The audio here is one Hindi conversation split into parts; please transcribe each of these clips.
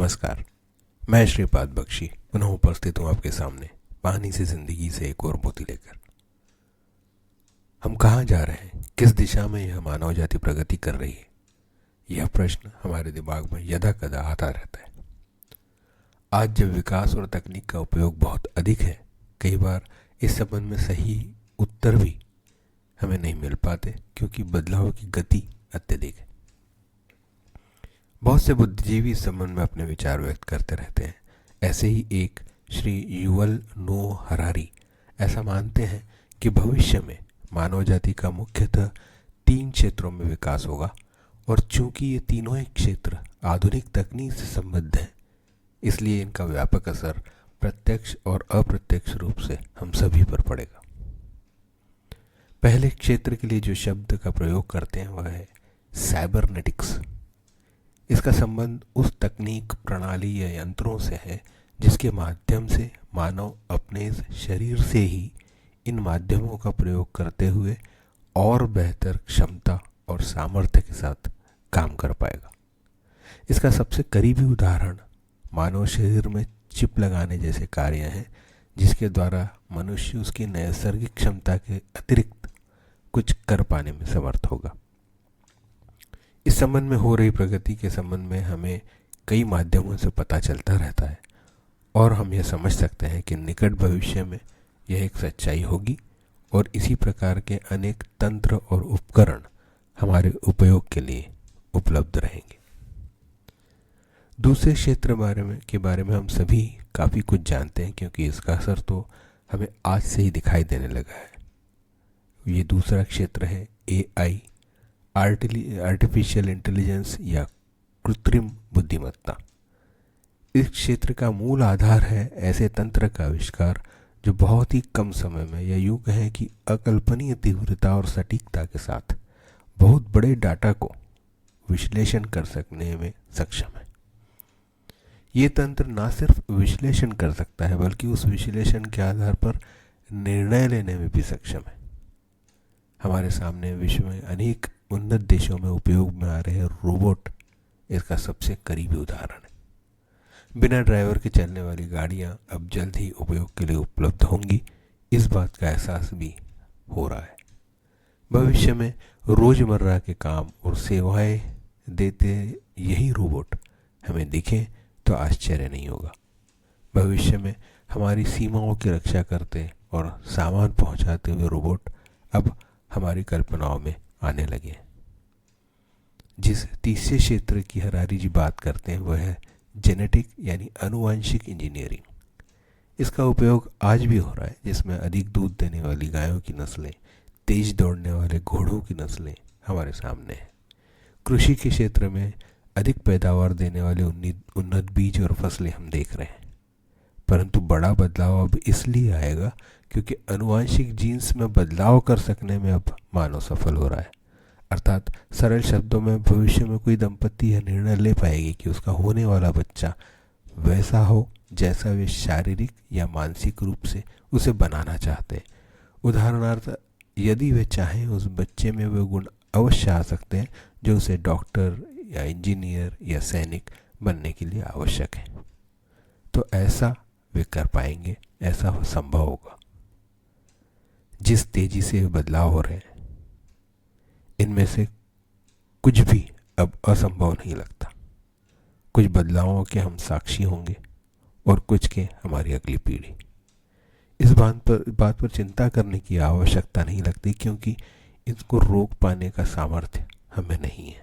नमस्कार। मैं श्रीपाद बख्शी पुनः उपस्थित हूँ आपके सामने पानी से जिंदगी से एक और मोती लेकर। हम कहाँ जा रहे हैं, किस दिशा में यह मानव जाति प्रगति कर रही है, यह प्रश्न हमारे दिमाग में यदा कदा आता रहता है। आज जब विकास और तकनीक का उपयोग बहुत अधिक है, कई बार इस संबंध में सही उत्तर भी हमें नहीं मिल पाते, क्योंकि बदलाव की गति अत्यधिक है। बहुत से बुद्धिजीवी इस संबंध में अपने विचार व्यक्त करते रहते हैं। ऐसे ही एक श्री युवल नोह हरारी ऐसा मानते हैं कि भविष्य में मानव जाति का मुख्यतः 3 क्षेत्रों में विकास होगा, और चूंकि ये तीनों ही क्षेत्र आधुनिक तकनीक से संबद्ध हैं, इसलिए इनका व्यापक असर प्रत्यक्ष और अप्रत्यक्ष रूप से हम सभी पर पड़ेगा। पहले क्षेत्र के लिए जो शब्द का प्रयोग करते हैं वह है साइबरनेटिक्स। इसका संबंध उस तकनीक, प्रणाली या यंत्रों से है जिसके माध्यम से मानव अपने शरीर से ही इन माध्यमों का प्रयोग करते हुए और बेहतर क्षमता और सामर्थ्य के साथ काम कर पाएगा। इसका सबसे करीबी उदाहरण मानव शरीर में चिप लगाने जैसे कार्य हैं, जिसके द्वारा मनुष्य उसकी नैसर्गिक क्षमता के अतिरिक्त कुछ कर पाने में समर्थ होगा। इस संबंध में हो रही प्रगति के संबंध में हमें कई माध्यमों से पता चलता रहता है, और हम यह समझ सकते हैं कि निकट भविष्य में यह एक सच्चाई होगी और इसी प्रकार के अनेक तंत्र और उपकरण हमारे उपयोग के लिए उपलब्ध रहेंगे। दूसरे क्षेत्र के बारे में हम सभी काफ़ी कुछ जानते हैं, क्योंकि इसका असर तो हमें आज से ही दिखाई देने लगा है। ये दूसरा क्षेत्र है AI, आर्टिफिशियल इंटेलिजेंस या कृत्रिम बुद्धिमत्ता। इस क्षेत्र का मूल आधार है ऐसे तंत्र का आविष्कार जो बहुत ही कम समय में, या यूँ कहें कि अकल्पनीय तीव्रता और सटीकता के साथ बहुत बड़े डाटा को विश्लेषण कर सकने में सक्षम है। ये तंत्र न सिर्फ विश्लेषण कर सकता है, बल्कि उस विश्लेषण के आधार पर निर्णय लेने में भी सक्षम है। हमारे सामने विश्व में अनेक उन्नत देशों में उपयोग में आ रहे रोबोट इसका सबसे करीबी उदाहरण है। बिना ड्राइवर के चलने वाली गाड़ियां अब जल्द ही उपयोग के लिए उपलब्ध होंगी, इस बात का एहसास भी हो रहा है। भविष्य में रोजमर्रा के काम और सेवाएं देते यही रोबोट हमें दिखें तो आश्चर्य नहीं होगा। भविष्य में हमारी सीमाओं की रक्षा करते और सामान पहुंचाते हुए रोबोट अब हमारी कल्पनाओं में आने लगे हैं। जिस तीसरे क्षेत्र की हरारी जी बात करते हैं वह है जेनेटिक यानी आनुवंशिक इंजीनियरिंग। इसका उपयोग आज भी हो रहा है, जिसमें अधिक दूध देने वाली गायों की नस्लें, तेज दौड़ने वाले घोड़ों की नस्लें हमारे सामने हैं। कृषि के क्षेत्र में अधिक पैदावार देने वाले उन्नत बीज और फसलें हम देख रहे हैं। परंतु बड़ा बदलाव अब इसलिए आएगा क्योंकि आनुवंशिक जीन्स में बदलाव कर सकने में अब मानव सफल हो रहा है। अर्थात सरल शब्दों में भविष्य में कोई दंपत्ति यह निर्णय ले पाएगी कि उसका होने वाला बच्चा वैसा हो जैसा वे शारीरिक या मानसिक रूप से उसे बनाना चाहते हैं। उदाहरणार्थ, यदि वे चाहें उस बच्चे में वे गुण अवश्य आ सकते हैं जो उसे डॉक्टर या इंजीनियर या सैनिक बनने के लिए आवश्यक है। तो ऐसा वे कर पाएंगे, ऐसा संभव होगा। जिस तेजी से बदलाव हो रहे हैं, इनमें से कुछ भी अब असंभव नहीं लगता। कुछ बदलावों के हम साक्षी होंगे और कुछ के हमारी अगली पीढ़ी। इस बात पर चिंता करने की आवश्यकता नहीं लगती, क्योंकि इसको रोक पाने का सामर्थ्य हमें नहीं है।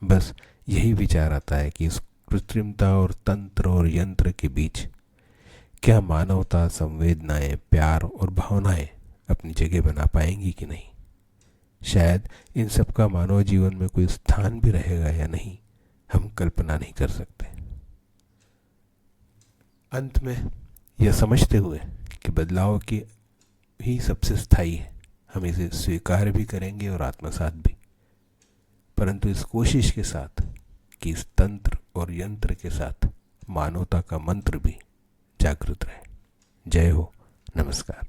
बस यही विचार आता है कि इस कृत्रिमता और तंत्र और यंत्र के बीच क्या मानवता, संवेदनाएं, प्यार और भावनाएं अपनी जगह बना पाएंगी कि नहीं। शायद इन सब का मानव जीवन में कोई स्थान भी रहेगा या नहीं, हम कल्पना नहीं कर सकते। अंत में यह समझते हुए कि बदलाव की ही सबसे स्थायी है, हम इसे स्वीकार भी करेंगे और आत्मसात भी, परंतु इस कोशिश के साथ कि इस तंत्र और यंत्र के साथ मानवता का मंत्र भी जागृत रहे। जय हो, नमस्कार।